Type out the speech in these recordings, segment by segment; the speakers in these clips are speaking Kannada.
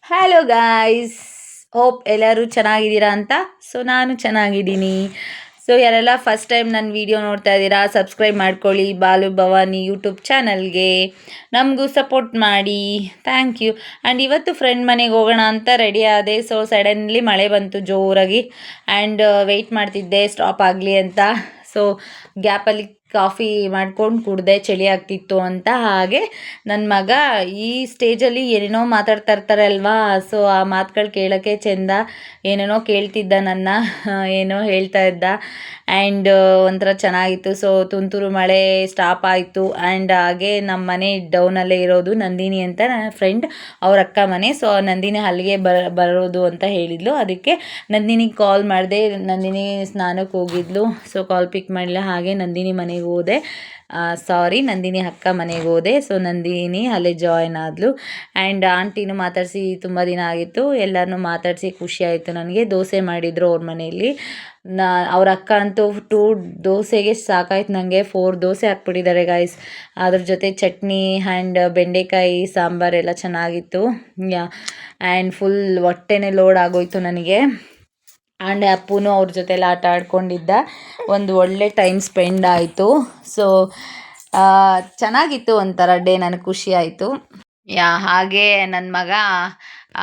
ಹಲೋ ಗಾಯ್ಸ್, ಹೋಪ್ ಎಲ್ಲರೂ ಚೆನ್ನಾಗಿದ್ದೀರಾ ಅಂತ. ಸೊ ನಾನು ಚೆನ್ನಾಗಿದ್ದೀನಿ. ಸೊ ಯಾರೆಲ್ಲ ಫಸ್ಟ್ ಟೈಮ್ ನನ್ನ ವಿಡಿಯೋ ನೋಡ್ತಾ ಇದ್ದೀರಾ, ಸಬ್ಸ್ಕ್ರೈಬ್ ಮಾಡ್ಕೊಳ್ಳಿ ಬಾಲು ಭವಾನಿ ಯೂಟ್ಯೂಬ್ ಚಾನಲ್ಗೆ. ನಮಗೂ ಸಪೋರ್ಟ್ ಮಾಡಿ, ಥ್ಯಾಂಕ್ ಯು. ಆ್ಯಂಡ್ ಇವತ್ತು ಫ್ರೆಂಡ್ ಮನೆಗೆ ಹೋಗೋಣ ಅಂತ ರೆಡಿ ಆದೆ. ಸೊ ಸಡನ್ಲಿ ಮಳೆ ಬಂತು ಜೋರಾಗಿ. ಆ್ಯಂಡ್ ವೆಯ್ಟ್ ಮಾಡ್ತಿದ್ದೆ ಸ್ಟಾಪ್ ಆಗಲಿ ಅಂತ. ಸೊ ಗ್ಯಾಪಲ್ಲಿ ಕಾಫಿ ಮಾಡ್ಕೊಂಡು ಕುಡ್ದೆ, ಚಳಿ ಆಗ್ತಿತ್ತು ಅಂತ. ಹಾಗೆ ನನ್ನ ಮಗ ಈ ಸ್ಟೇಜಲ್ಲಿ ಏನೇನೋ ಮಾತಾಡ್ತಾ ಇರ್ತಾರೆ ಅಲ್ವಾ, ಸೊ ಆ ಮಾತುಗಳು ಕೇಳೋಕ್ಕೆ ಚೆಂದ. ಏನೇನೋ ಕೇಳ್ತಿದ್ದ ನನ್ನ, ಏನೋ ಹೇಳ್ತಾ ಇದ್ದ. ಆ್ಯಂಡ್ ಒಂಥರ ಚೆನ್ನಾಗಿತ್ತು. ಸೊ ತುಂತುರು ಮಳೆ ಸ್ಟಾಪ್ ಆಯಿತು. ಆ್ಯಂಡ್ ಹಾಗೆ ನಮ್ಮ ಮನೆ ಡೌನಲ್ಲೇ ಇರೋದು, ನಂದಿನಿ ಅಂತ ನನ್ನ ಫ್ರೆಂಡ್ ಅವ್ರ ಅಕ್ಕ ಮನೆ. ಸೊ ನಂದಿನಿ ಅಲ್ಲಿಗೆ ಬರೋದು ಅಂತ ಹೇಳಿದ್ಲು. ಅದಕ್ಕೆ ನಂದಿನಿಗೆ ಕಾಲ್ ಮಾಡಿದೆ. ನಂದಿನಿ ಸ್ನಾನಕ್ಕೆ ಹೋಗಿದ್ಲು, ಸೊ ಕಾಲ್ ಪಿಕ್ ಮಾಡಲಿಲ್ಲ. ಹಾಗೆ ನಂದಿನಿ ಮನೆಗೆ ಹೋದೆ. ನಂದಿನಿ ಅಕ್ಕ ಮನೆಗೆ ಹೋದೆ. ಸೊ ನಂದಿನಿ ಅಲ್ಲೇ ಜಾಯ್ನ್ ಆದಳು. ಆ್ಯಂಡ್ ಆಂಟಿನೂ ಮಾತಾಡಿಸಿ ತುಂಬ ದಿನ ಆಗಿತ್ತು. ಎಲ್ಲರನ್ನೂ ಮಾತಾಡಿಸಿ ಖುಷಿ ಆಯಿತು ನನಗೆ. ದೋಸೆ ಮಾಡಿದರು ಅವ್ರ ಮನೆಯಲ್ಲಿ. ಅವ್ರ ಅಕ್ಕ ಅಂತೂ 2 ದೋಸೆಗೆ ಸಾಕಾಯ್ತು ನನಗೆ. 4 ದೋಸೆ ಹಾಕ್ಬಿಟ್ಟಿದ್ದಾರೆ ಗಾಯ್ಸ್. ಅದ್ರ ಜೊತೆ ಚಟ್ನಿ ಆ್ಯಂಡ್ ಬೆಂಡೆಕಾಯಿ ಸಾಂಬಾರೆಲ್ಲ ಚೆನ್ನಾಗಿತ್ತು. ಆ್ಯಂಡ್ ಫುಲ್ ಹೊಟ್ಟೆನೇ ಲೋಡ್ ಆಗೋಯ್ತು ನನಗೆ. ಆ್ಯಂಡ್ ಅಪ್ಪುನು ಅವ್ರ ಜೊತೆಲ್ಲ ಆಟ ಆಡ್ಕೊಂಡಿದ್ದ. ಒಂದು ಒಳ್ಳೆ ಟೈಮ್ ಸ್ಪೆಂಡ್ ಆಯಿತು. ಸೊ ಚೆನ್ನಾಗಿತ್ತು ಒಂಥರ ಡೇ, ನನಗೆ ಖುಷಿ ಆಯಿತು. ಹಾಗೆ ನನ್ನ ಮಗ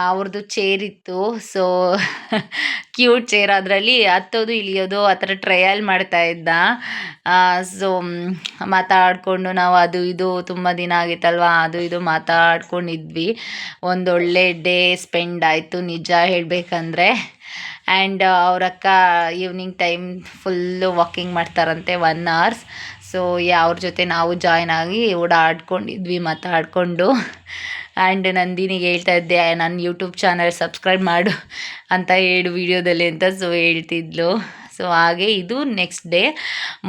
ಅವ್ರದ್ದು ಚೇರ್ ಇತ್ತು. ಸೊ ಕ್ಯೂಟ್ ಚೇರ್, ಅದರಲ್ಲಿ ಹತ್ತೋದು ಇಳಿಯೋದು ಆ ಥರ ಟ್ರಯಲ್ ಮಾಡ್ತಾ ಇದ್ದ. ಸೊ ಮಾತಾಡಿಕೊಂಡು ನಾವು ಅದು ಇದು ತುಂಬ ದಿನ ಆಗಿತ್ತಲ್ವ, ಅದು ಇದು ಮಾತಾಡ್ಕೊಂಡಿದ್ವಿ. ಒಂದೊಳ್ಳೆ ಡೇ ಸ್ಪೆಂಡ್ ಆಯಿತು ನಿಜ ಹೇಳಬೇಕಂದ್ರೆ. ಆ್ಯಂಡ್ ಅವ್ರ ಅಕ್ಕ ಈವ್ನಿಂಗ್ ಟೈಮ್ ಫುಲ್ಲು ವಾಕಿಂಗ್ ಮಾಡ್ತಾರಂತೆ 1 hours. ಸೊ ಅವ್ರ ಜೊತೆ ನಾವು ಜಾಯ್ನ್ ಆಗಿ ಓಡಾಡ್ಕೊಂಡಿದ್ವಿ ಮಾತಾಡಿಕೊಂಡು. ಆ್ಯಂಡ್ ನಂದಿನಿಗೆ ಹೇಳ್ತಾ ಇದ್ದೆ, ನನ್ನ ಯೂಟ್ಯೂಬ್ ಚಾನಲ್ ಸಬ್ಸ್ಕ್ರೈಬ್ ಮಾಡು ಅಂತ ಹೇಳು ವೀಡಿಯೋದಲ್ಲಿ ಅಂತ. ಸೊ ಹೇಳ್ತಿದ್ಲು. ಸೊ ಹಾಗೆ ಇದು ನೆಕ್ಸ್ಟ್ ಡೇ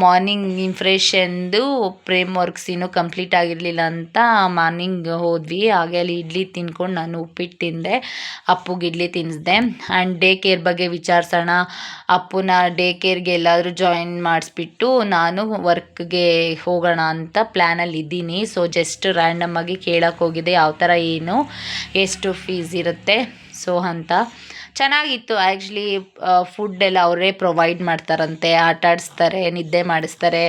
ಮಾರ್ನಿಂಗ್ ಇಂಪ್ರೆಷನ್ದು ಫ್ರೇಮ್ ವರ್ಕ್ಸ್ ಇನ್ನೂ ಕಂಪ್ಲೀಟ್ ಆಗಿರಲಿಲ್ಲ ಅಂತ ಮಾರ್ನಿಂಗ್ ಹೋದ್ವಿ. ಹಾಗೆ ಅಲ್ಲಿ ಇಡ್ಲಿ ತಿನ್ಕೊಂಡು ನಾನು ಉಪ್ಪಿಟ್ಟು ತಿಂದೆ, ಅಪ್ಪುಗೆ ಇಡ್ಲಿ ತಿನ್ನಿಸ್ದೆ. ಆ್ಯಂಡ್ ಡೇ ಕೇರ್ ಬಗ್ಗೆ ವಿಚಾರಿಸೋಣ. ಅಪ್ಪುನ ಡೇ ಕೇರ್ಗೆ ಎಲ್ಲಾದರೂ ಜಾಯಿನ್ ಮಾಡಿಸ್ಬಿಟ್ಟು ನಾನು ವರ್ಕ್ಗೆ ಹೋಗೋಣ ಅಂತ ಪ್ಲ್ಯಾನಲ್ಲಿ ಇದ್ದೀನಿ. ಸೊ ಜಸ್ಟ್ ರ್ಯಾಂಡಮ್ಮಾಗಿ ಕೇಳೋಕ್ಕೆ ಹೋಗಿದೆ, ಯಾವ ಥರ ಏನು ಎಷ್ಟು ಫೀಸ್ ಇರುತ್ತೆ ಸೊ ಅಂತ. ಚೆನ್ನಾಗಿತ್ತು ಆ್ಯಕ್ಚುಲಿ. ಫುಡ್ ಎಲ್ಲ ಅವರೇ ಪ್ರೊವೈಡ್ ಮಾಡ್ತಾರಂತೆ, ಆಟ ಆಡಿಸ್ತಾರೆ, ನಿದ್ದೆ ಮಾಡಿಸ್ತಾರೆ.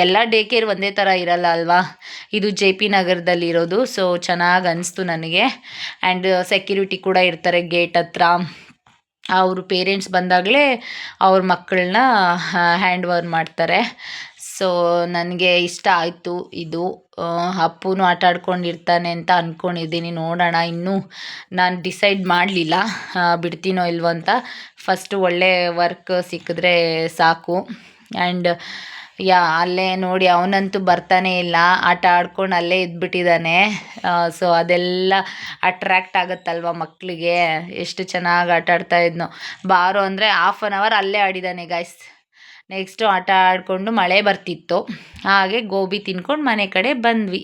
ಎಲ್ಲ ಡೇ ಕೇರ್ ಒಂದೇ ಥರ ಇರಲ್ಲ ಅಲ್ವಾ. ಇದು JP ನಗರದಲ್ಲಿರೋದು. ಸೊ ಚೆನ್ನಾಗಿ ಅನಿಸ್ತು ನನಗೆ. ಆ್ಯಂಡ್ ಸೆಕ್ಯೂರಿಟಿ ಕೂಡ ಇರ್ತಾರೆ ಗೇಟ್ ಹತ್ರ. ಅವರು ಪೇರೆಂಟ್ಸ್ ಬಂದಾಗಲೇ ಅವ್ರ ಮಕ್ಕಳನ್ನ ಹ್ಯಾಂಡ್ ಓವರ್ ಮಾಡ್ತಾರೆ. ಸೊ ನನಗೆ ಇಷ್ಟ ಆಯಿತು ಇದು. ಅಪ್ಪುನೂ ಆಟ ಆಡ್ಕೊಂಡಿರ್ತಾನೆ ಅಂತ ಅಂದ್ಕೊಂಡಿದ್ದೀನಿ. ನೋಡೋಣ, ಇನ್ನೂ ನಾನು ಡಿಸೈಡ್ ಮಾಡಲಿಲ್ಲ ಬಿಡ್ತೀನೋ ಇಲ್ವೋ ಅಂತ. ಫಸ್ಟು ಒಳ್ಳೆ ವರ್ಕ್ ಸಿಕ್ಕಿದ್ರೆ ಸಾಕು. ಆ್ಯಂಡ್ ಅಲ್ಲೇ ನೋಡಿ, ಅವನಂತೂ ಬರ್ತಾನೆ ಇಲ್ಲ, ಆಟ ಆಡ್ಕೊಂಡು ಅಲ್ಲೇ ಇದ್ಬಿಟ್ಟಿದ್ದಾನೆ. ಸೊ ಅದೆಲ್ಲ ಅಟ್ರ್ಯಾಕ್ಟ್ ಆಗುತ್ತಲ್ವ ಮಕ್ಕಳಿಗೆ. ಎಷ್ಟು ಚೆನ್ನಾಗಿ ಆಟ ಆಡ್ತಾ ಇದ್ನೋ. ಬಾರೋ ಅಂದರೆ 1/2 hour ಅಲ್ಲೇ ಆಡಿದ್ದಾನೆ ಗಾಯ್ಸ್. ನೆಕ್ಸ್ಟು ಆಟ ಆಡಿಕೊಂಡು ಮಳೆ ಬರ್ತಿತ್ತು, ಹಾಗೆ ಗೋಬಿ ತಿನ್ಕೊಂಡು ಮನೆ ಕಡೆ ಬಂದ್ವಿ.